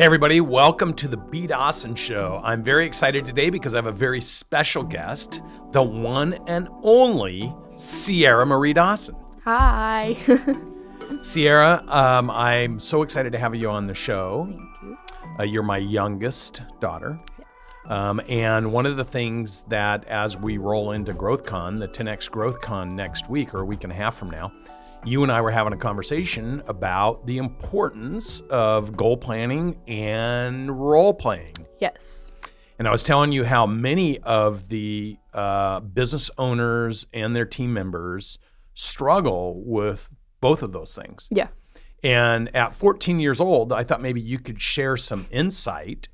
Hey everybody, welcome to the B. Dawson Show. I'm very excited today because I have a very special guest, the one and only Ciara Marie Dawson. Hi. Ciara, I'm so excited to have you on the show. Thank you. You're my youngest daughter. Yes. And one of the things that as we roll into GrowthCon, the 10X GrowthCon next week or a week and a half from now, you and I were having a conversation about the importance of goal planning and role playing. Yes. And I was telling you how many of the business owners and their team members struggle with both of those things. Yeah. And at 14 years old, I thought maybe you could share some insight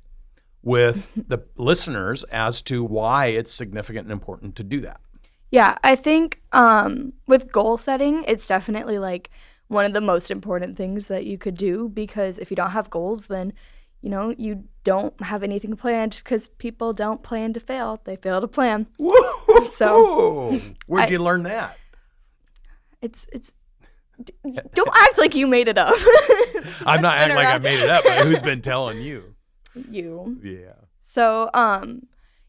with the listeners as to why it's significant and important to do that. Yeah, I think with goal setting, it's definitely like one of the most important things that you could do, because if you don't have goals, then, you know, you don't have anything planned, because people don't plan to fail. They fail to plan. Woo-hoo-hoo! So Where'd you learn that? It's don't act like you made it up. I'm not acting like I made it up, but who's been telling you? You. Yeah. So,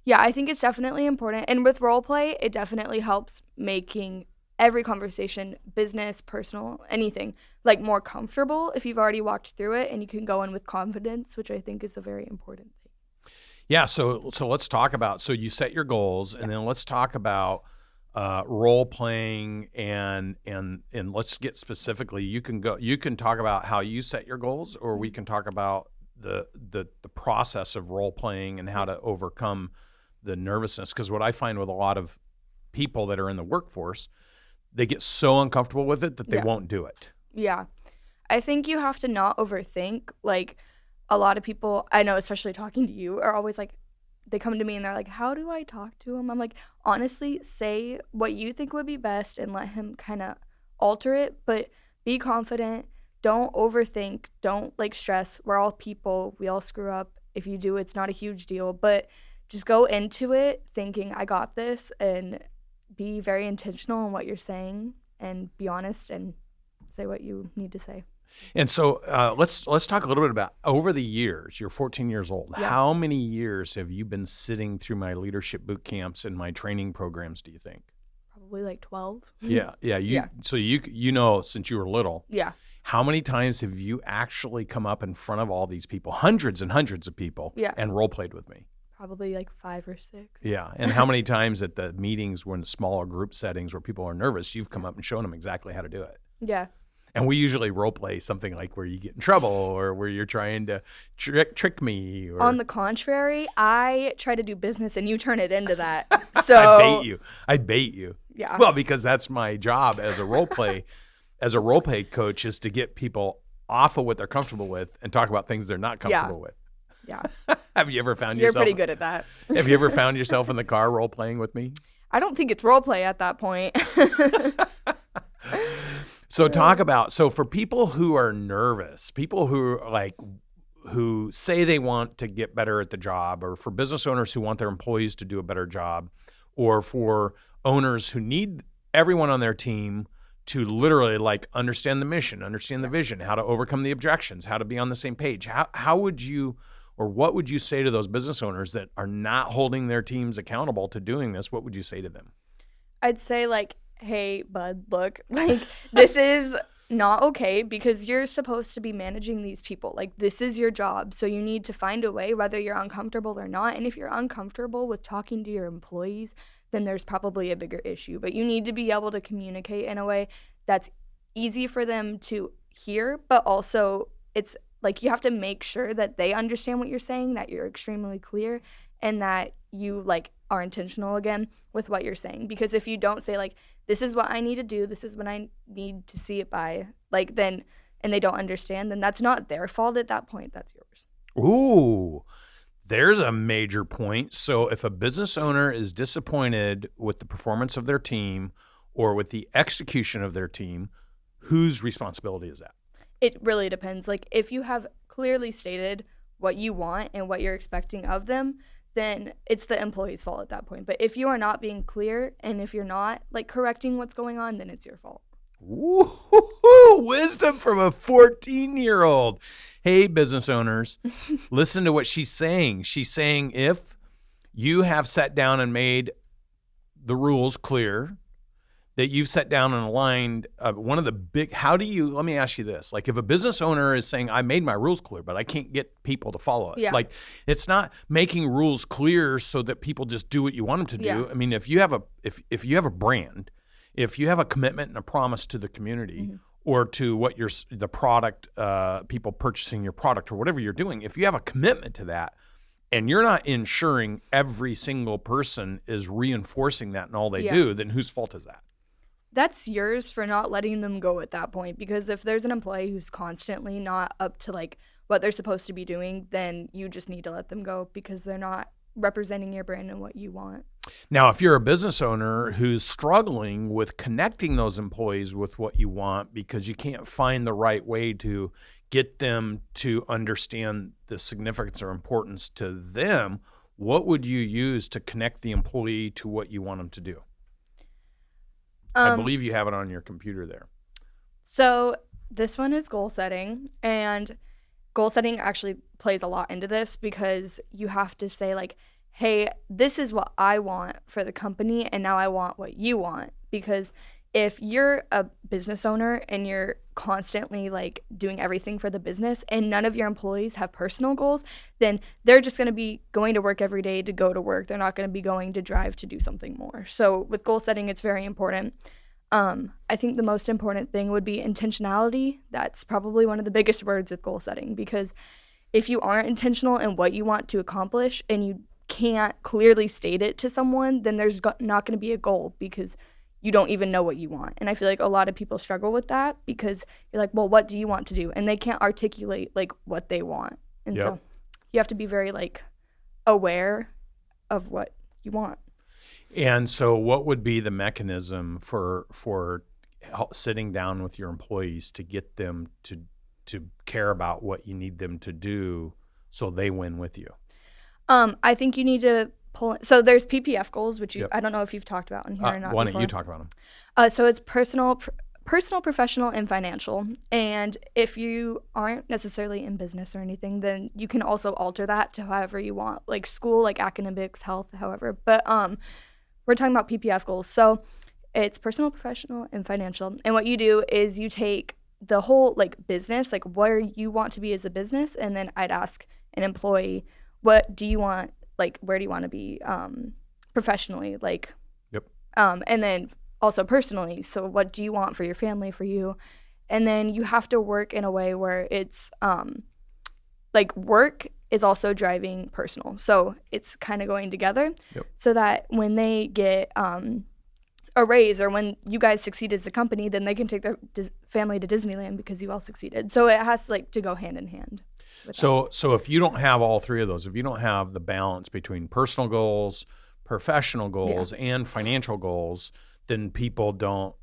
yeah, I think it's definitely important. And with role play, it definitely helps making every conversation, business, personal, anything, like more comfortable if you've already walked through it and you can go in with confidence, which I think is a very important thing. Yeah, so let's talk about, so you set your goals, and then let's talk about role playing and let's get specifically, you can talk about how you set your goals, or we can talk about the process of role playing and how to overcome the nervousness. Because what I find with a lot of people that are in the workforce, they get so uncomfortable with it that they won't do it. Yeah. I think you have to not overthink. Like, a lot of people, I know, especially talking to you, are always like, they come to me and they're like, how do I talk to him? I'm like, honestly, say what you think would be best and let him kind of alter it, but be confident. Don't overthink. Don't stress. We're all people. We all screw up. If you do, it's not a huge deal, but just go into it thinking, I got this, and be very intentional in what you're saying and be honest and say what you need to say. And so let's talk a little bit about, over the years, you're 14 years old. Yeah. How many years have you been sitting through my leadership boot camps and my training programs, do you think? Probably like 12. Yeah. So you know, since you were little. Yeah. How many times have you actually come up in front of all these people, hundreds and hundreds of people, and role played with me? Probably like 5 or 6. Yeah. And how many times at the meetings, when smaller group settings where people are nervous, you've come up and shown them exactly how to do it? Yeah. And we usually role play something like where you get in trouble or where you're trying to trick me. Or... On the contrary, I try to do business and you turn it into that. So I bait you. Yeah. Well, because that's my job as a role play coach, is to get people off of what they're comfortable with and talk about things they're not comfortable with. Yeah. Have you ever found yourself? You're pretty good at that. Have you ever found yourself in the car role playing with me? I don't think it's role play at that point. So so for people who are nervous, people who say they want to get better at the job, or for business owners who want their employees to do a better job, or for owners who need everyone on their team to literally understand the mission, understand the vision, how to overcome the objections, how to be on the same page. How would you, or what would you say to those business owners that are not holding their teams accountable to doing this? What would you say to them? I'd say hey, bud, look, this is not okay, because you're supposed to be managing these people. This is your job. So you need to find a way, whether you're uncomfortable or not. And if you're uncomfortable with talking to your employees, then there's probably a bigger issue. But you need to be able to communicate in a way that's easy for them to hear, but also it's you have to make sure that they understand what you're saying, that you're extremely clear, and that you are intentional again with what you're saying. Because if you don't say this is what I need to do, this is what I need to see it by, then, and they don't understand, then that's not their fault at that point. That's yours. Ooh, there's a major point. So if a business owner is disappointed with the performance of their team or with the execution of their team, whose responsibility is that? It really depends. If you have clearly stated what you want and what you're expecting of them, then it's the employee's fault at that point. But if you are not being clear and if you're not correcting what's going on, then it's your fault. Woo-hoo-hoo, wisdom from a 14-year-old. Hey, business owners, listen to what she's saying. She's saying if you have sat down and made the rules clear, that you've sat down and aligned one of the big, let me ask you this. Like if a business owner is saying, I made my rules clear, but I can't get people to follow it. Yeah. Like it's not making rules clear so that people just do what you want them to do. Yeah. I mean, if you have a brand, if you have a commitment and a promise to the community or to what the product, people purchasing your product or whatever you're doing, if you have a commitment to that, and you're not ensuring every single person is reinforcing that in all they do, then whose fault is that? That's yours for not letting them go at that point. Because if there's an employee who's constantly not up to like what they're supposed to be doing, then you just need to let them go because they're not representing your brand and what you want. Now, if you're a business owner who's struggling with connecting those employees with what you want because you can't find the right way to get them to understand the significance or importance to them, what would you use to connect the employee to what you want them to do? I believe you have it on your computer there. So this one is goal setting, and goal setting actually plays a lot into this because you have to say like, hey, this is what I want for the company, and now I want what you want. Because if you're a business owner and you're constantly like doing everything for the business and none of your employees have personal goals, then they're just going to be going to work every day to go to work. They're not going to be going to drive to do something more. So with goal setting, it's very important. I think the most important thing would be intentionality. That's probably one of the biggest words with goal setting, because if you aren't intentional in what you want to accomplish and you can't clearly state it to someone, then there's not going to be a goal because you don't even know what you want. And I feel like a lot of people struggle with that because you're like, well, what do you want to do? And they can't articulate like what they want. And so you have to be very like aware of what you want. And so what would be the mechanism for sitting down with your employees to get them to care about what you need them to do so they win with you? I think you need to so there's PPF goals, which I don't know if you've talked about in here or not. Why don't you talk about them? So it's personal, professional, and financial. And if you aren't necessarily in business or anything, then you can also alter that to however you want, like school, like academics, health, however. But we're talking about PPF goals. So it's personal, professional, and financial. And what you do is you take the whole like business, like where you want to be as a business, and then I'd ask an employee, what do you want? Like, where do you want to be professionally? Like, and then also personally. So what do you want for your family, for you? And then you have to work in a way where it's like work is also driving personal. So it's kind of going together so that when they get a raise or when you guys succeed as a company, then they can take their family to Disneyland because you all succeeded. So it has like to go hand in hand. So if you don't have all three of those, if you don't have the balance between personal goals, professional goals, and financial goals, then people don't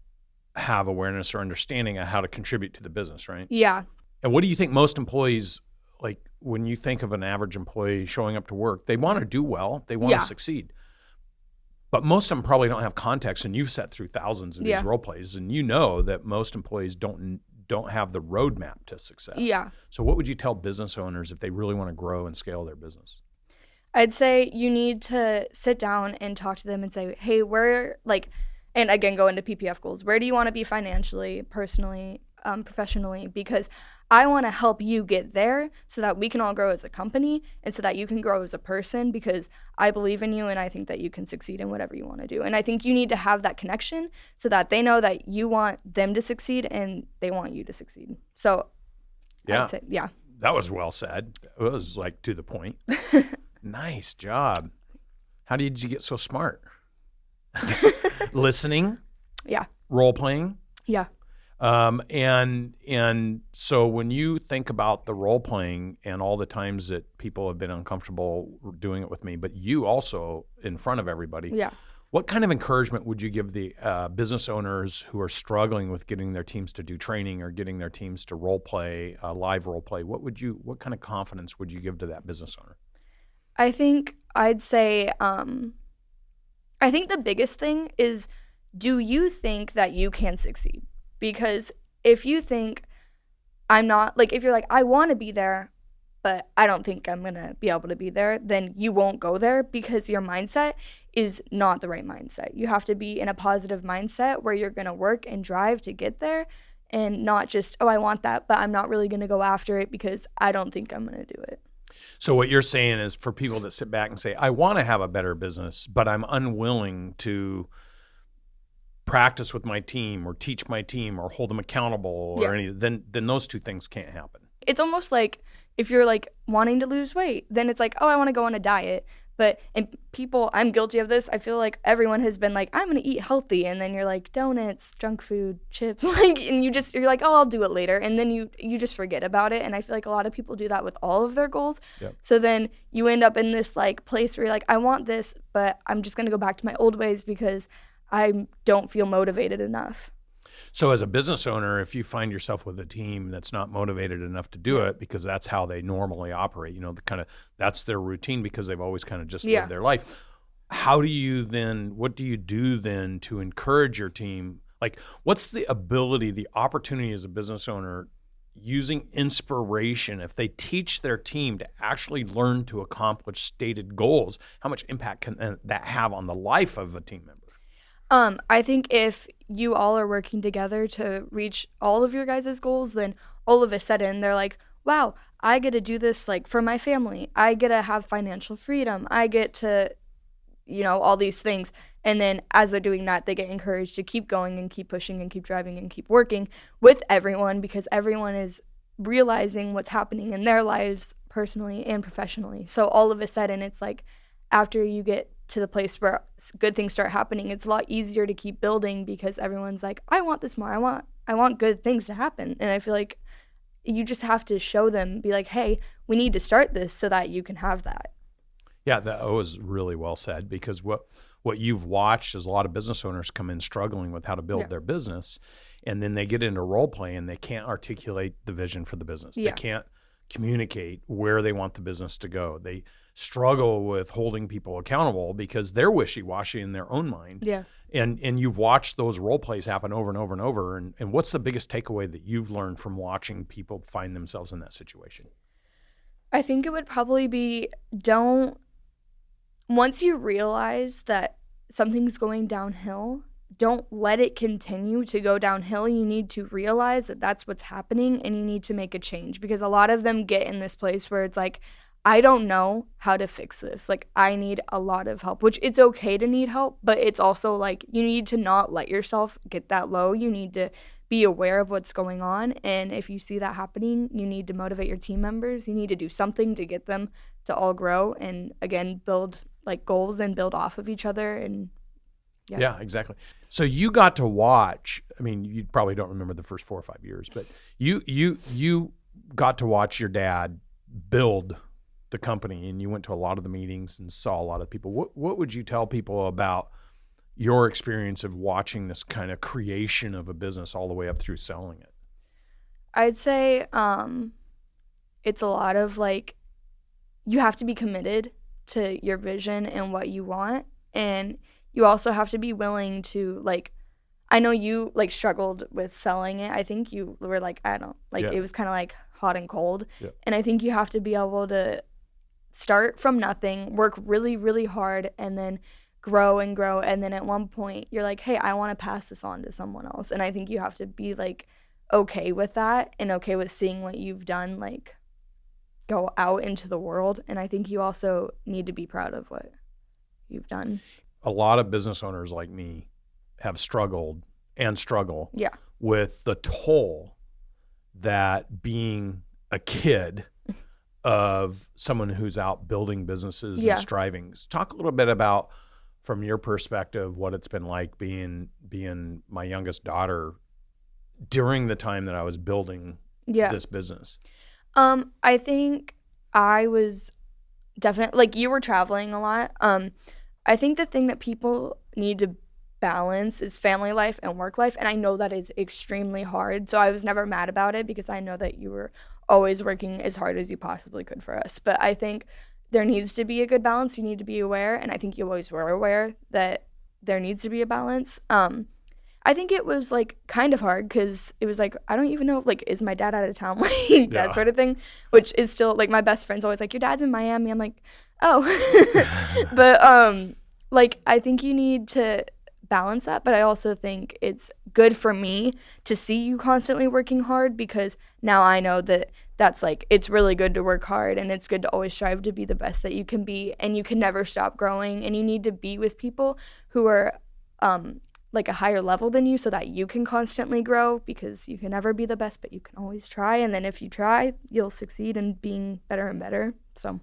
have awareness or understanding of how to contribute to the business, right? Yeah. And what do you think most employees, like when you think of an average employee showing up to work, they want to do well, they want to succeed. But most of them probably don't have context, and you've sat through thousands of these role plays, and you know that most employees don't have the roadmap to success. Yeah. So what would you tell business owners if they really want to grow and scale their business? I'd say you need to sit down and talk to them and say, hey, where, like, and again, go into PPF goals. Where do you want to be financially, personally, professionally? Because I want to help you get there so that we can all grow as a company and so that you can grow as a person, because I believe in you and I think that you can succeed in whatever you want to do. And I think you need to have that connection so that they know that you want them to succeed and they want you to succeed. So I'd say, That was well said. It was like to the point. Nice job. How did you get so smart? Listening? Yeah. Role playing? Yeah. And so when you think about the role playing and all the times that people have been uncomfortable doing it with me, but you also in front of everybody, what kind of encouragement would you give the business owners who are struggling with getting their teams to do training or getting their teams to role play, live role play? What kind of confidence would you give to that business owner? I think I'd say, I think the biggest thing is, do you think that you can succeed? Because if you think I'm not, like, if you're like, I want to be there, but I don't think I'm going to be able to be there, then you won't go there because your mindset is not the right mindset. You have to be in a positive mindset where you're going to work and drive to get there and not just, oh, I want that, but I'm not really going to go after it because I don't think I'm going to do it. So what you're saying is for people that sit back and say, I want to have a better business, but I'm unwilling to practice with my team or teach my team or hold them accountable or any, then those two things can't happen. It's almost like if you're like wanting to lose weight, then it's like, oh, I want to go on a diet. But and people, I'm guilty of this. I feel like everyone has been like, I'm going to eat healthy. And then you're like, donuts, junk food, chips, like, and you're like, oh, I'll do it later. And then you just forget about it. And I feel like a lot of people do that with all of their goals. Yep. So then you end up in this like place where you're like, I want this, but I'm just going to go back to my old ways because I don't feel motivated enough. So as a business owner, if you find yourself with a team that's not motivated enough to do it because that's how they normally operate, you know, that's their routine because they've always kind of just lived their life. What do you do then to encourage your team? Like, what's the ability, the opportunity as a business owner using inspiration, if they teach their team to actually learn to accomplish stated goals, how much impact can that have on the life of a team member? I think if you all are working together to reach all of your guys' goals, then all of a sudden they're like, wow, I get to do this like for my family. I get to have financial freedom. I get to, all these things. And then as they're doing that, they get encouraged to keep going and keep pushing and keep driving and keep working with everyone because everyone is realizing what's happening in their lives personally and professionally. So all of a sudden it's like after you get to the place where good things start happening, it's a lot easier to keep building because everyone's like, I want this more. I want good things to happen. And I feel like you just have to show them, be like, hey, we need to start this so that you can have that. Yeah, that was really well said because what you've watched is a lot of business owners come in struggling with how to build their business, and then they get into role play and they can't articulate the vision for the business. They can't communicate where they want the business to go. They struggle with holding people accountable because they're wishy-washy in their own mind. Yeah. And you've watched those role plays happen over and over and over. And what's the biggest takeaway that you've learned from watching people find themselves in that situation? I think it would probably be once you realize that something's going downhill, don't let it continue to go downhill. You need to realize that that's what's happening and you need to make a change because a lot of them get in this place where it's like, I don't know how to fix this. Like, I need a lot of help, which it's okay to need help, but it's also like you need to not let yourself get that low. You need to be aware of what's going on. And if you see that happening, you need to motivate your team members. You need to do something to get them to all grow and, again, build like goals and build off of each other. And yeah, exactly. So you got to watch, I mean, you probably don't remember the first 4 or 5 years, but you got to watch your dad build the company, and you went to a lot of the meetings and saw a lot of people. What would you tell people about your experience of watching this kind of creation of a business all the way up through selling it? I'd say it's a lot of like, you have to be committed to your vision and what you want, and you also have to be willing to like, I know you like struggled with selling it. I think you were like, it was kind of like hot and cold. Yeah. And I think you have to be able to start from nothing, work really, really hard, and then grow and grow. And then at one point you're like, hey, I want to pass this on to someone else. And I think you have to be like okay with that and okay with seeing what you've done, like go out into the world. And I think you also need to be proud of what you've done. A lot of business owners like me have struggled and struggle with the toll that being a kid of someone who's out building businesses and striving. Talk a little bit about, from your perspective, what it's been like being my youngest daughter during the time that I was building this business. I think I was definitely, like, you were traveling a lot. I think the thing that people need to balance is family life and work life, and I know that is extremely hard, so I was never mad about it because I know that you were always working as hard as you possibly could for us. But I think there needs to be a good balance. You need to be aware, and I think you always were aware that there needs to be a balance. I think it was like kind of hard because it was like, I don't even know, like, is my dad out of town? Like that sort of thing, which is still like my best friend's always like, your dad's in Miami. I'm like, oh, but like, I think you need to balance that. But I also think it's good for me to see you constantly working hard, because now I know that that's like, it's really good to work hard, and it's good to always strive to be the best that you can be, and you can never stop growing, and you need to be with people who are like a higher level than you so that you can constantly grow, because you can never be the best, but you can always try. And then if you try, you'll succeed in being better and better. So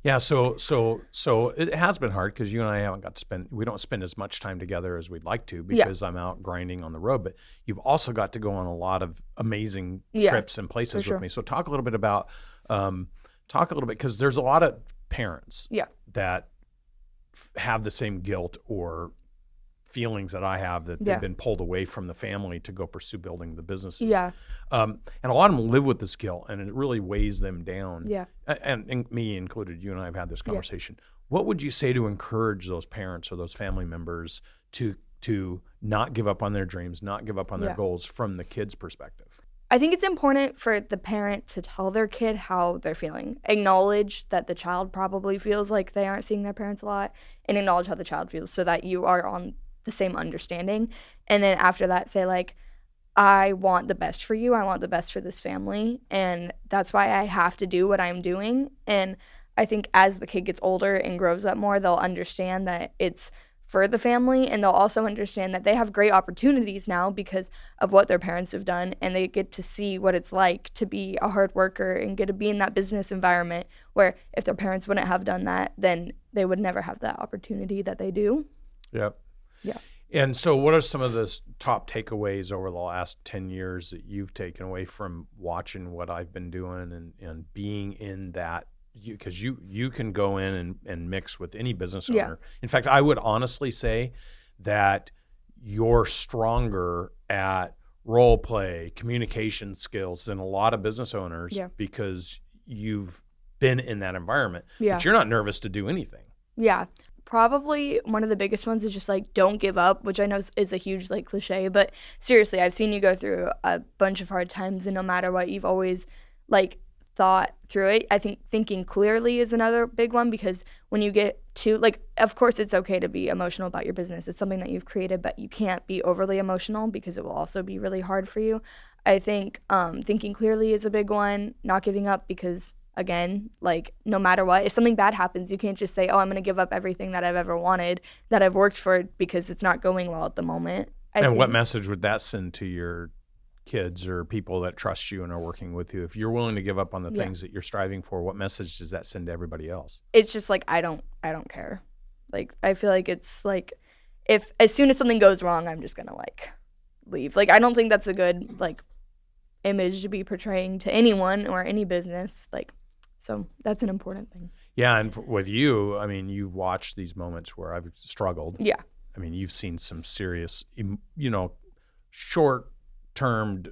yeah, so it has been hard because you and I haven't got to we don't spend as much time together as we'd like to, because I'm out grinding on the road, but you've also got to go on a lot of amazing trips and places with me. So talk a little bit about, because there's a lot of parents that have the same guilt or feelings that I have, that they've been pulled away from the family to go pursue building the businesses. And a lot of them live with this guilt, and it really weighs them down. And me included, you and I have had this conversation. What would you say to encourage those parents or those family members to not give up on their dreams, not give up on their goals from the kid's perspective? I think it's important for the parent to tell their kid how they're feeling. Acknowledge that the child probably feels like they aren't seeing their parents a lot, and acknowledge how the child feels so that you are on the same understanding. And then after that, say like, I want the best for you. I want the best for this family. And that's why I have to do what I'm doing. And I think as the kid gets older and grows up more, they'll understand that it's for the family. And they'll also understand that they have great opportunities now because of what their parents have done. And they get to see what it's like to be a hard worker and get to be in that business environment where if their parents wouldn't have done that, then they would never have that opportunity that they do. Yep. Yeah. And so what are some of the top takeaways over the last 10 years that you've taken away from watching what I've been doing and being in that? Because you can go in and mix with any business owner. In fact, I would honestly say that you're stronger at role play, communication skills than a lot of business owners because you've been in that environment. But you're not nervous to do anything. Yeah. Probably one of the biggest ones is just like, don't give up, which I know is a huge like cliche, but seriously, I've seen you go through a bunch of hard times, and no matter what, you've always like thought through it. I think thinking clearly is another big one, because when you get to like, of course it's okay to be emotional about your business. It's something that you've created, but you can't be overly emotional because it will also be really hard for you. I think thinking clearly is a big one, not giving up, because again, like no matter what, if something bad happens, you can't just say, oh, I'm going to give up everything that I've ever wanted, that I've worked for, because it's not going well at the moment. And what message would that send to your kids or people that trust you and are working with you? If you're willing to give up on the things that you're striving for, what message does that send to everybody else? It's just like, I don't care. Like, I feel like it's like, if as soon as something goes wrong, I'm just going to like leave. Like, I don't think that's a good like image to be portraying to anyone or any business. Like, so that's an important thing. Yeah, and with you, I mean, you've watched these moments where I've struggled. Yeah. I mean, you've seen some serious, short-termed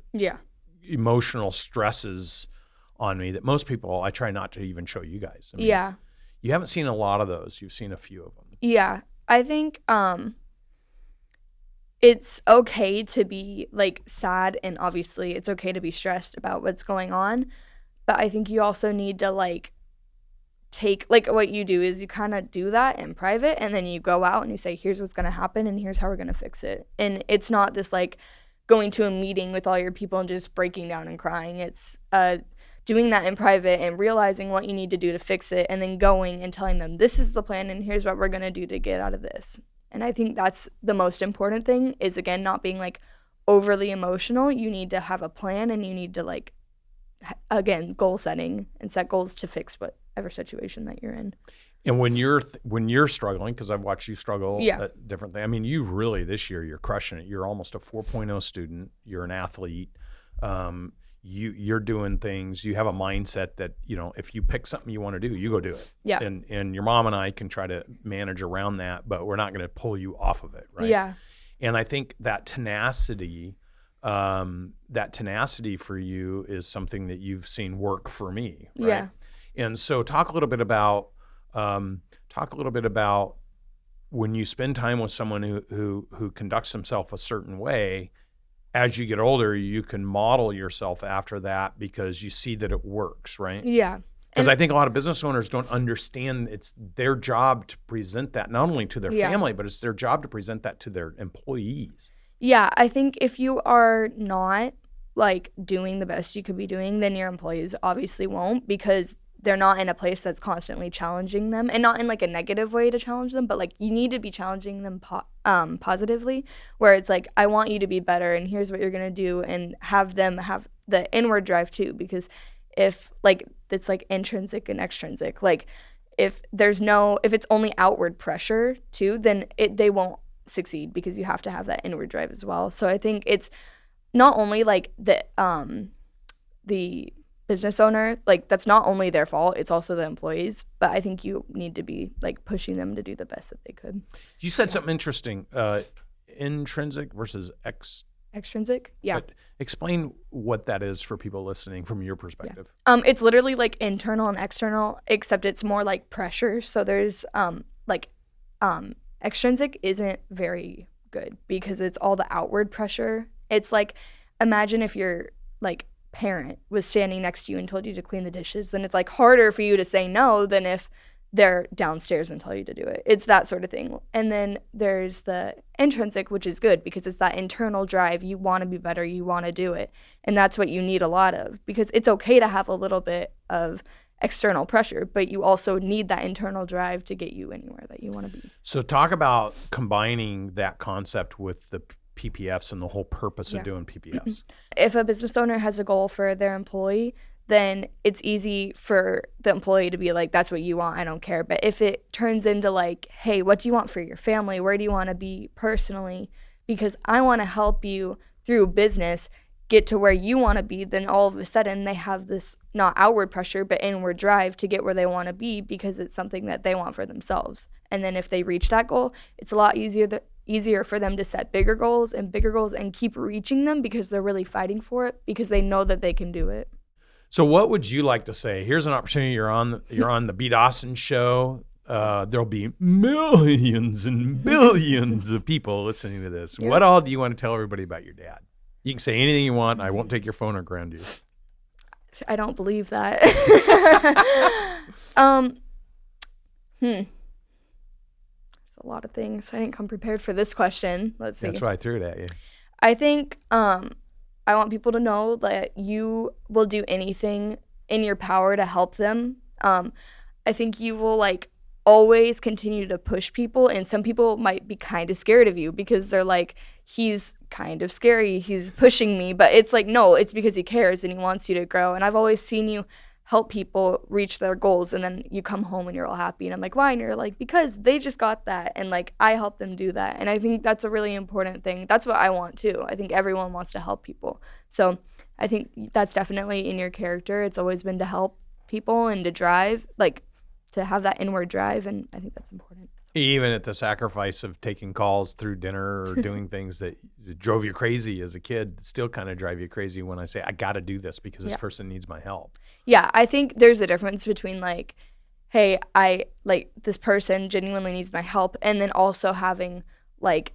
emotional stresses on me that most people, I try not to even show you guys. I mean, you haven't seen a lot of those. You've seen a few of them. Yeah. I think it's okay to be like sad, and obviously it's okay to be stressed about what's going on. But I think you also need to like take, like what you do is you kind of do that in private, and then you go out and you say, here's what's going to happen and here's how we're going to fix it. And it's not this like going to a meeting with all your people and just breaking down and crying. It's doing that in private and realizing what you need to do to fix it, and then going and telling them, this is the plan and here's what we're going to do to get out of this. And I think that's the most important thing, is again, not being like overly emotional. You need to have a plan, and you need to like, again, goal setting and set goals to fix whatever situation that you're in. And when you're struggling, because I've watched you struggle at different things. I mean, you really this year you're crushing it. You're almost a 4.0 student. You're an athlete. You're doing things. You have a mindset that if you pick something you want to do, you go do it. Yeah. And your mom and I can try to manage around that, but we're not going to pull you off of it, right? Yeah. And I think that tenacity for you is something that you've seen work for me, right? Yeah. And so talk a little bit about when you spend time with someone who conducts himself a certain way, as you get older, you can model yourself after that because you see that it works, right? Yeah. Because I think a lot of business owners don't understand it's their job to present that not only to their family, but it's their job to present that to their employees. Yeah, I think if you are not like doing the best you could be doing, then your employees obviously won't, because they're not in a place that's constantly challenging them, and not in like a negative way to challenge them, but like you need to be challenging them positively, where it's like, I want you to be better and here's what you're going to do, and have them have the inward drive too, because if like it's like intrinsic and extrinsic, like if it's only outward pressure too, then they won't succeed, because you have to have that inward drive as well. So I think it's not only like the business owner, like that's not only their fault, it's also the employees, but I think you need to be like pushing them to do the best that they could. You said something interesting, intrinsic versus extrinsic. Yeah. But explain what that is for people listening from your perspective. Yeah. It's literally like internal and external, except it's more like pressure. So there's extrinsic isn't very good because it's all the outward pressure. It's like, imagine if your like parent was standing next to you and told you to clean the dishes, then it's like harder for you to say no than if they're downstairs and tell you to do it. It's that sort of thing. And then there's the intrinsic, which is good because it's that internal drive. You want to be better. You want to do it. And that's what you need a lot of, because it's okay to have a little bit of external pressure, but you also need that internal drive to get you anywhere that you want to be. So talk about combining that concept with the PPFs and the whole purpose of doing PPFs. If a business owner has a goal for their employee, then it's easy for the employee to be like, that's what you want, I don't care. But if it turns into like, hey, what do you want for your family? Where do you want to be personally? Because I want to help you through business get to where you want to be, then all of a sudden they have this not outward pressure, but inward drive to get where they want to be, because it's something that they want for themselves. And then if they reach that goal, it's a lot easier for them to set bigger goals and keep reaching them, because they're really fighting for it, because they know that they can do it. So what would you like to say? Here's an opportunity. You're on the B. Dawson show. There'll be millions and billions of people listening to this. Yeah. What all do you want to tell everybody about your dad? You can say anything you want. I won't take your phone or ground you. I don't believe that. There's a lot of things. I didn't come prepared for this question. Let's see. That's why I threw it at you. I think I want people to know that you will do anything in your power to help them. I think you will like always continue to push people, and some people might be kind of scared of you because they're like, he's kind of scary, he's pushing me, but it's like, no, it's because he cares and he wants you to grow. And I've always seen you help people reach their goals, and then you come home and you're all happy, and I'm like, why? And you're like, because they just got that, and like I helped them do that. And I think that's a really important thing. That's what I want too. I think everyone wants to help people, so I think that's definitely in your character. It's always been to help people and to drive, like to have that inward drive, and I think that's important. Even at the sacrifice of taking calls through dinner or doing things that drove you crazy as a kid, still kind of drive you crazy when I say, I got to do this because this person needs my help. Yeah, I think there's a difference between like, hey, this person genuinely needs my help, and then also having like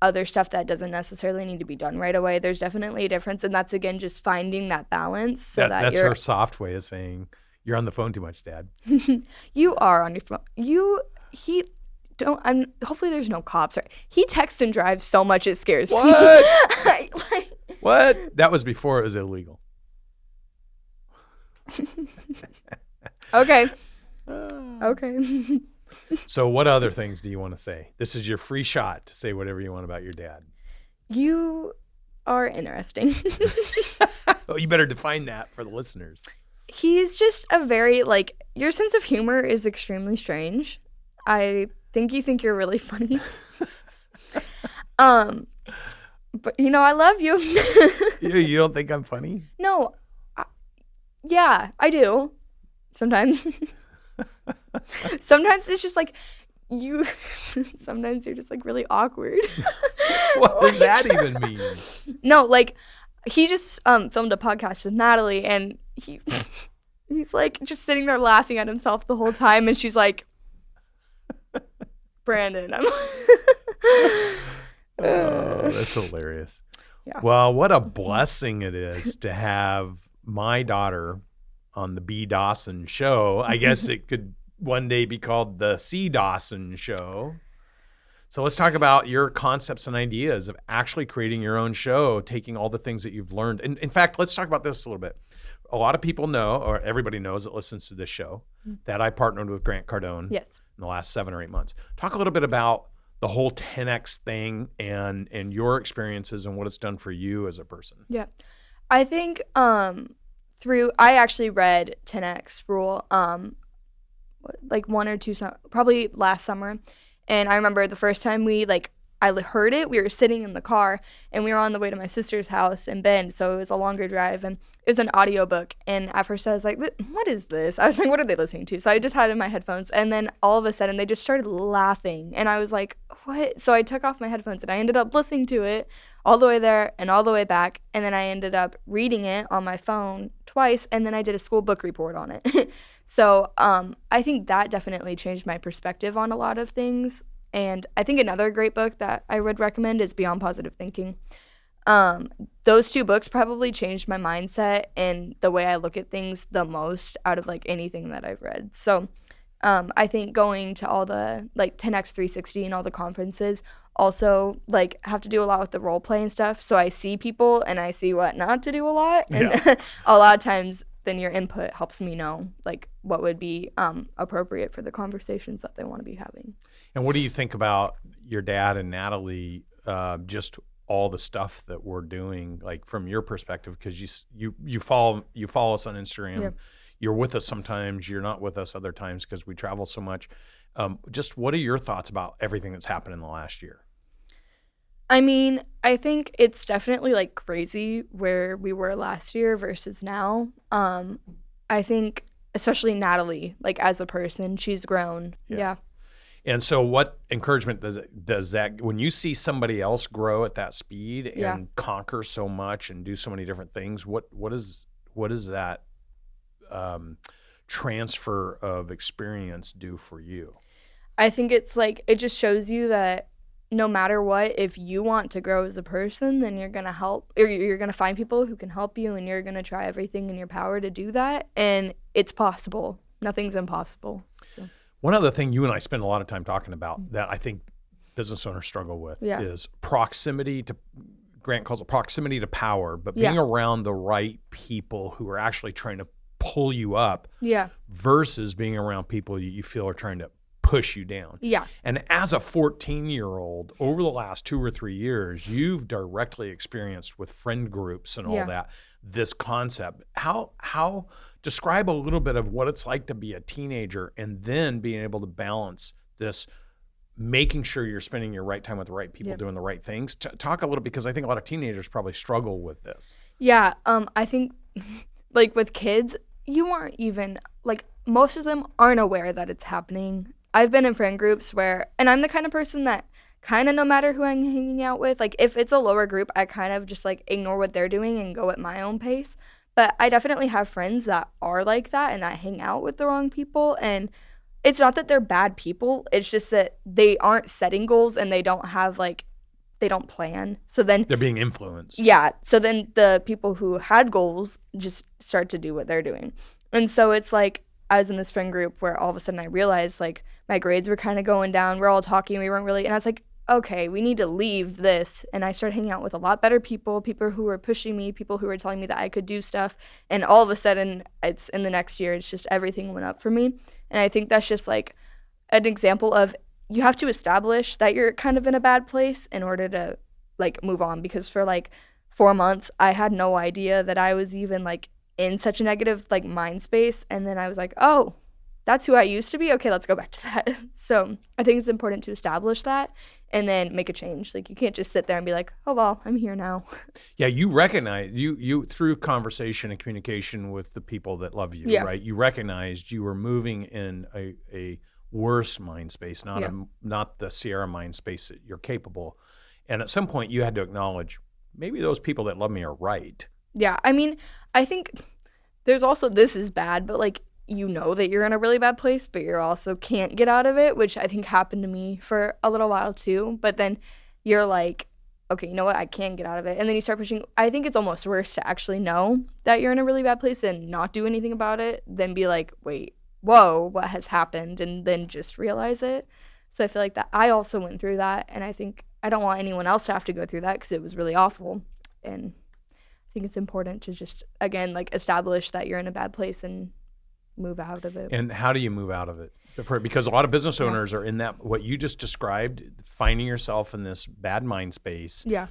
other stuff that doesn't necessarily need to be done right away. There's definitely a difference, and that's, again, just finding that balance. So that's her soft way of saying, you're on the phone too much, Dad. You are on your phone. Hopefully there's no cops. He texts and drives so much it scares me. What? That was before it was illegal. Okay. So what other things do you want to say? This is your free shot to say whatever you want about your dad. You are interesting. Oh, you better define that for the listeners. He's just a very, your sense of humor is extremely strange. I think you think you're really funny. But, I love you. You don't think I'm funny? No. Yeah, I do. Sometimes. Sometimes it's just sometimes you're just really awkward. What does that even mean? No, he just filmed a podcast with Natalie, and he's just sitting there laughing at himself the whole time, and she's like, Brandon. Oh, that's hilarious. Yeah. Well, what a blessing it is to have my daughter on the B. Dawson show. I guess it could one day be called the C. Dawson show. So let's talk about your concepts and ideas of actually creating your own show, taking all the things that you've learned. And in fact, let's talk about this a little bit. A lot of people know, or everybody knows that listens to this show, that I partnered with Grant Cardone Yes. in the last 7 or 8 months. Talk a little bit about the whole 10X thing and your experiences and what it's done for you as a person. Yeah. I think I actually read 10X Rule like 1 or 2 probably last summer. And I remember the first time I heard it, we were sitting in the car and we were on the way to my sister's house in Bend. So it was a longer drive and it was an audiobook. And at first I was like, what is this? I was like, what are they listening to? So I just had it in my headphones. And then all of a sudden they just started laughing. And I was like, what? So I took off my headphones and I ended up listening to it all the way there and all the way back. And then I ended up reading it on my phone twice. And then I did a school book report on it. So I think that definitely changed my perspective on a lot of things. And I think another great book that I would recommend is Beyond Positive Thinking. Those 2 books probably changed my mindset and the way I look at things the most out of anything that I've read. So I think going to all the 10X 360 and all the conferences also have to do a lot with the role play and stuff. So I see people and I see what not to do a lot. And a lot of times then your input helps me know what would be appropriate for the conversations that they want to be having. And what do you think about your dad and Natalie, just all the stuff that we're doing, from your perspective? Because you follow us on Instagram. Yep. You're with us sometimes. You're not with us other times because we travel so much. Just what are your thoughts about everything that's happened in the last year? I mean, I think it's definitely crazy where we were last year versus now. I think especially Natalie, as a person, she's grown. Yeah. And so what encouragement does that, when you see somebody else grow at that speed and conquer so much and do so many different things, what is that transfer of experience do for you? I think it's it just shows you that no matter what, if you want to grow as a person, then you're going to help, or you're going to find people who can help you, and you're going to try everything in your power to do that. And it's possible. Nothing's impossible. So. One other thing you and I spend a lot of time talking about that I think business owners struggle with is proximity to, Grant calls it proximity to power, but being around the right people who are actually trying to pull you up versus being around people you feel are trying to push you down. Yeah. And as a 14-year-old, over the last 2 or 3 years, you've directly experienced with friend groups and all that, this concept. How describe a little bit of what it's like to be a teenager and then being able to balance this, making sure you're spending your right time with the right people, doing the right things. Talk a little, because I think a lot of teenagers probably struggle with this. Yeah. I think with kids, you aren't even most of them aren't aware that it's happening. I've been in friend groups where, and I'm the kind of person that kind of no matter who I'm hanging out with, if it's a lower group, I kind of just ignore what they're doing and go at my own pace. But I definitely have friends that are like that and that hang out with the wrong people. And it's not that they're bad people. It's just that they aren't setting goals and they don't have they don't plan. So then they're being influenced. Yeah. So then the people who had goals just start to do what they're doing. And so it's I was in this friend group where all of a sudden I realized my grades were kind of going down. We're all talking. We weren't really, and I was like, okay, we need to leave this. And I started hanging out with a lot better people who were pushing me, people who were telling me that I could do stuff. And all of a sudden, it's in the next year, it's just everything went up for me. And I think that's just an example of you have to establish that you're kind of in a bad place in order to move on. Because for 4 months, I had no idea that I was even in such a negative mind space. And then I was like, oh, that's who I used to be. Okay, let's go back to that. So I think it's important to establish that and then make a change. You can't just sit there and be like, oh, well, I'm here now. Yeah, you recognize, you through conversation and communication with the people that love you, right? You recognized you were moving in a worse mind space, not the Ciara mind space that you're capable. And at some point you had to acknowledge, maybe those people that love me are right. Yeah, I mean, I think there's also, this is bad, but you know that you're in a really bad place, but you also can't get out of it, which I think happened to me for a little while too. But then you're like, okay, you know what? I can get out of it. And then you start pushing. I think it's almost worse to actually know that you're in a really bad place and not do anything about it than be like, wait, whoa, what has happened? And then just realize it. So I feel like that I also went through that. And I think I don't want anyone else to have to go through that because it was really awful. And I think it's important to just, again, like establish that you're in a bad place and move out of it. And how do you move out of it? Because a lot of business owners are in that, what you just described, finding yourself in this bad mind space. Yeah.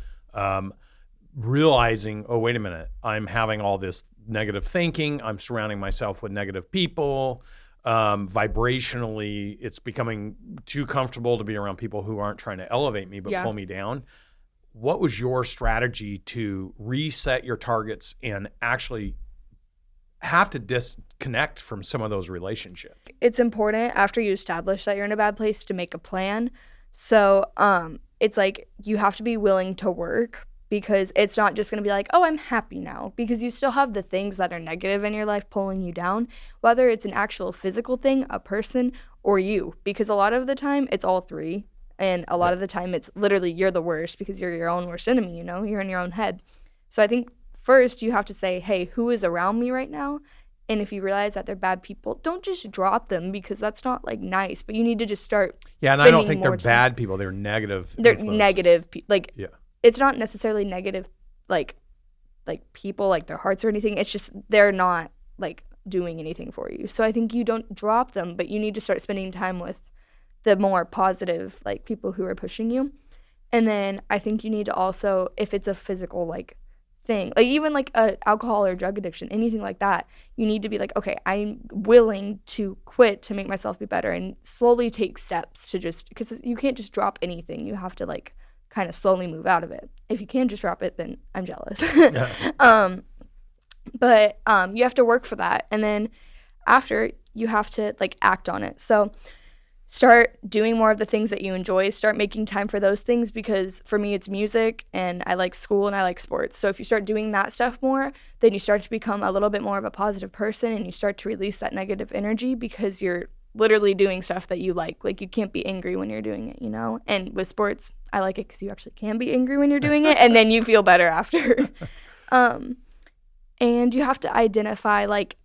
Realizing, oh, wait a minute, I'm having all this negative thinking. I'm surrounding myself with negative people. Vibrationally, it's becoming too comfortable to be around people who aren't trying to elevate me, but pull me down. What was your strategy to reset your targets and actually have to disconnect from some of those relationships? It's important after you establish that you're in a bad place to make a plan. So it's like you have to be willing to work, because it's not just going to be like, oh, I'm happy now, because you still have the things that are negative in your life pulling you down, whether it's an actual physical thing, a person, or you, because a lot of the time it's all three. And a lot of the time it's literally you're the worst because you're your own worst enemy, you know, you're in your own head. So I think first you have to say, hey, who is around me right now? And if you realize that they're bad people, don't just drop them, because that's not like nice, but you need to just start. Yeah, and I don't think they're bad people. They're negative. They're negative. It's not necessarily negative, like people, like their hearts or anything. It's just they're not like doing anything for you. So I think you don't drop them, but you need to start spending time with the more positive, like people who are pushing you. And then I think you need to also, if it's a physical like thing, like even like a alcohol or drug addiction, anything like that, you need to be like, okay, I'm willing to quit to make myself be better, and slowly take steps to just, because you can't just drop anything. You have to like kind of slowly move out of it. If you can just drop it, then I'm jealous. But you have to work for that. And then after, you have to like act on it. So start doing more of the things that you enjoy. Start making time for those things, because for me, it's music, and I like school, and I like sports. So if you start doing that stuff more, then you start to become a little bit more of a positive person, and you start to release that negative energy because you're literally doing stuff that you like. Like, you can't be angry when you're doing it, you know? And with sports, I like it because you actually can be angry when you're doing it, and then you feel better after. And you have to identify, like,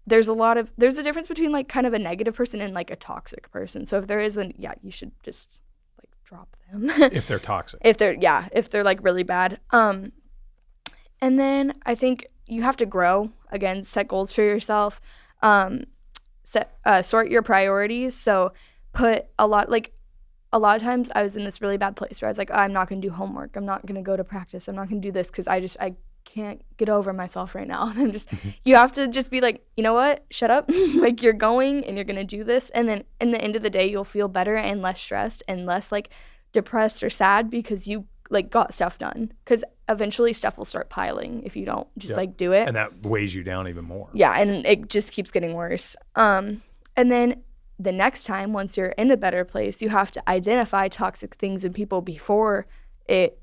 there's a difference between like kind of a negative person and like a toxic person. So if there isn't, you should just like drop them. If they're toxic. If they're like really bad. And then I think you have to grow. Again, set goals for yourself. Sort your priorities. So put a lot of times I was in this really bad place where I was like, I'm not going to do homework. I'm not going to go to practice. I'm not going to do this because I can't get over myself right now. And I'm just, you have to just be like, you know what? Shut up. Like, you're going and you're going to do this. And then in the end of the day, you'll feel better and less stressed and less like depressed or sad because you like got stuff done. Because eventually stuff will start piling if you don't just like do it. And that weighs you down even more. Yeah. And it just keeps getting worse. And then the next time, once you're in a better place, you have to identify toxic things and people before it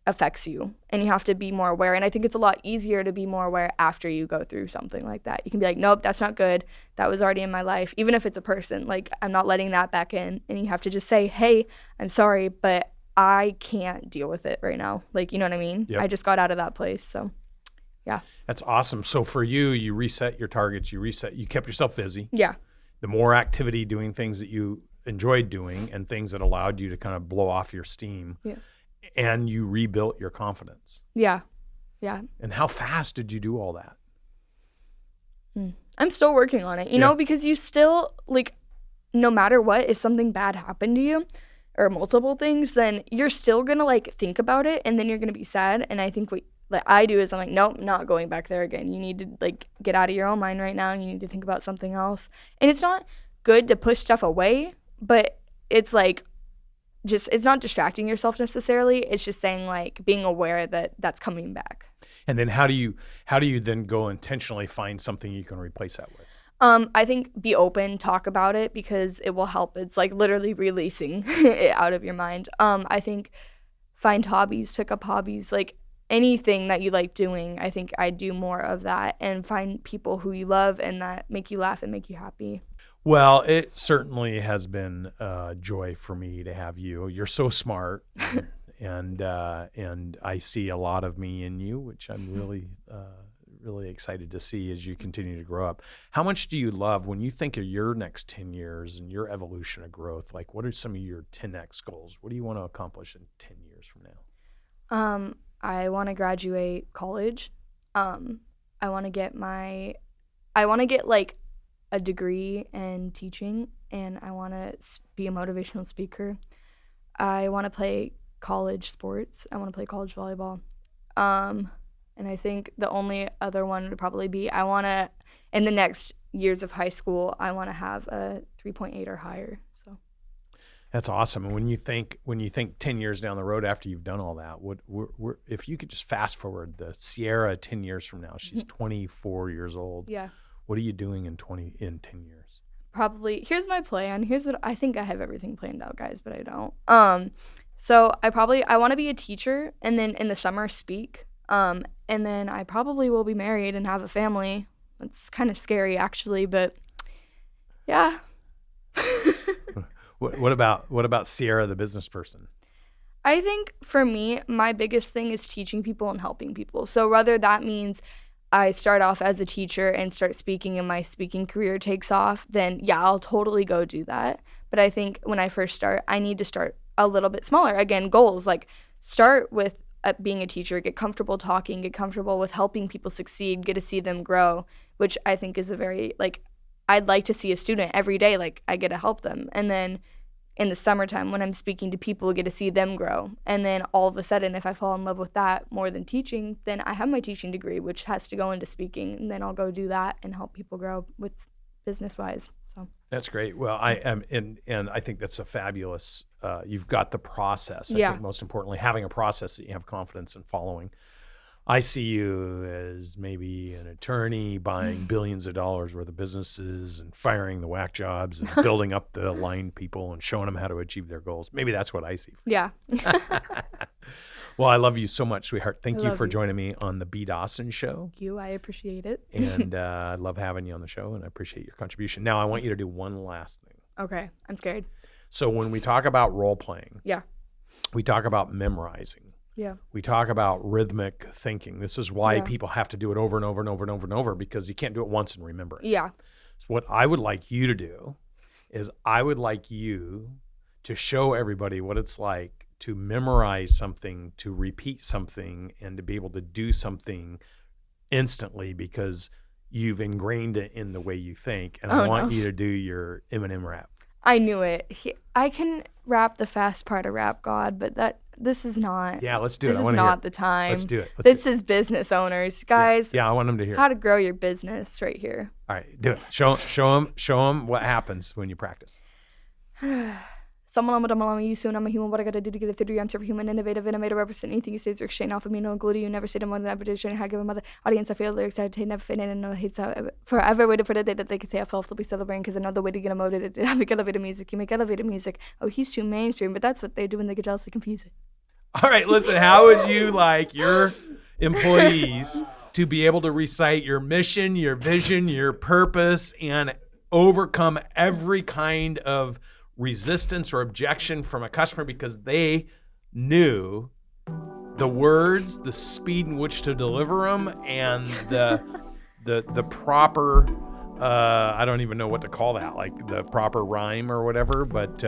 affects you, and you have to be more aware. And I think it's a lot easier to be more aware after you go through something like that. You can be like, nope, that's not good. That was already in my life. Even if it's a person, like, I'm not letting that back in. And you have to just say, hey, I'm sorry, but I can't deal with it right now. Like, you know what I mean? Yep. I just got out of that place. So yeah. That's awesome. So for you reset your targets, you kept yourself busy. Yeah. The more activity, doing things that you enjoyed doing and things that allowed you to kind of blow off your steam. Yeah. And you rebuilt your confidence. Yeah. Yeah. And how fast did you do all that? I'm still working on it, you know, because you still, like, no matter what, if something bad happened to you or multiple things, then you're still going to, like, think about it, and then you're going to be sad. And I think what I do is I'm like, nope, not going back there again. You need to, like, get out of your own mind right now. You need to think about something else. And it's not good to push stuff away, but it's, like, it's not distracting yourself necessarily. It's just saying, like, being aware that that's coming back. And then how do you then go intentionally find something you can replace that with? I think be open, talk about it, because it will help. It's like literally releasing it out of your mind. I think find hobbies, pick up hobbies. Like, anything that you like doing, I think I'd do more of that and find people who you love and that make you laugh and make you happy. Well, it certainly has been a joy for me to have you. You're so smart, and I see a lot of me in you, which I'm really excited to see as you continue to grow up. How much do you love when you think of your next 10 years and your evolution of growth? Like, what are some of your 10X goals? What do you want to accomplish in 10 years from now? I want to graduate college. I want to get like a degree in teaching, and I want to be a motivational speaker. I want to play college sports. I want to play college volleyball. And I think the only other one would probably be in the next years of high school, I want to have a 3.8 or higher. So that's awesome. And when you think 10 years down the road after you've done all that, if you could just fast forward the Ciara 10 years from now, she's 24 years old. Yeah. What are you doing in 10 years? Probably, here's my plan. Here's what I think. I have everything planned out, guys, but I don't. So I want to be a teacher, and then in the summer speak. And then I probably will be married and have a family. It's kind of scary, actually, but yeah. What about Ciara, the business person? I think for me, my biggest thing is teaching people and helping people. So whether that means I start off as a teacher and start speaking and my speaking career takes off, then yeah, I'll totally go do that. But I think when I first start, I need to start a little bit smaller. Again, goals, like start with being a teacher, get comfortable talking, get comfortable with helping people succeed, get to see them grow, which I think is a very, like, I'd like to see a student every day, like I get to help them. And then in the summertime when I'm speaking to people, get to see them grow. And then all of a sudden, if I fall in love with that more than teaching, then I have my teaching degree, which has to go into speaking. And then I'll go do that and help people grow with business-wise. So that's great. Well, I am, and I think that's a fabulous, you've got the process. I think most importantly, having a process that you have confidence in following. I see you as maybe an attorney buying billions of dollars worth of businesses and firing the whack jobs and building up the aligned people and showing them how to achieve their goals. Maybe that's what I see. Yeah. Well, I love you so much, sweetheart. Thank you for joining me on the B. Dawson Show. Thank you. I appreciate it. And I love having you on the show, and I appreciate your contribution. Now, I want you to do one last thing. Okay. I'm scared. So when we talk about role-playing, we talk about memorizing. Yeah. We talk about rhythmic thinking. This is why people have to do it over and over and over and over and over, because you can't do it once and remember it. Yeah. So what I would like you to do is I would like you to show everybody what it's like to memorize something, to repeat something, and to be able to do something instantly because you've ingrained it in the way you think. And I want you to do your Eminem rap. I knew it. I can rap the fast part of Rap God, but this is not. Yeah, let's do it. This is not the time. Let's do it. This is business owners, guys. Yeah, I want them to hear how to grow your business right here. All right, do it. Show them what happens when you practice. Someone I'm you soon. I'm a human. What I gotta do to get it through? I'm superhuman, innovative, represent anything you say is exchange off of me. No glue to you. Never say to more than ever did. How give a mother audience. I feel lyrics. I never fit in and no hates out. Forever waited for the day that they could say I felt to be celebrating because another way to get emoted. I make elevator music. You make elevator music. Oh, he's too mainstream, but that's what they do when they get jealously confused. All right, listen. How would you like your employees to be able to recite your mission, your vision, your purpose, and overcome every kind of resistance or objection from a customer because they knew the words, the speed in which to deliver them, and the proper I don't even know what to call that, like the proper rhyme or whatever, but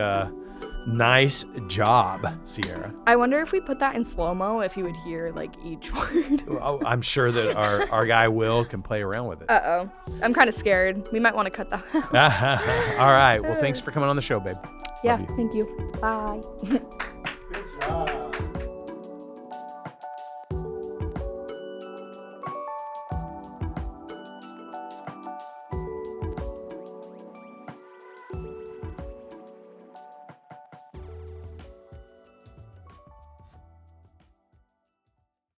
nice job, Ciara. I wonder if we put that in slow-mo, if you would hear like each word. Oh, I'm sure that our guy Will can play around with it. Uh-oh. I'm kind of scared. We might want to cut that out. All right. Well, thanks for coming on the show, babe. Yeah, thank you. Bye. Good job.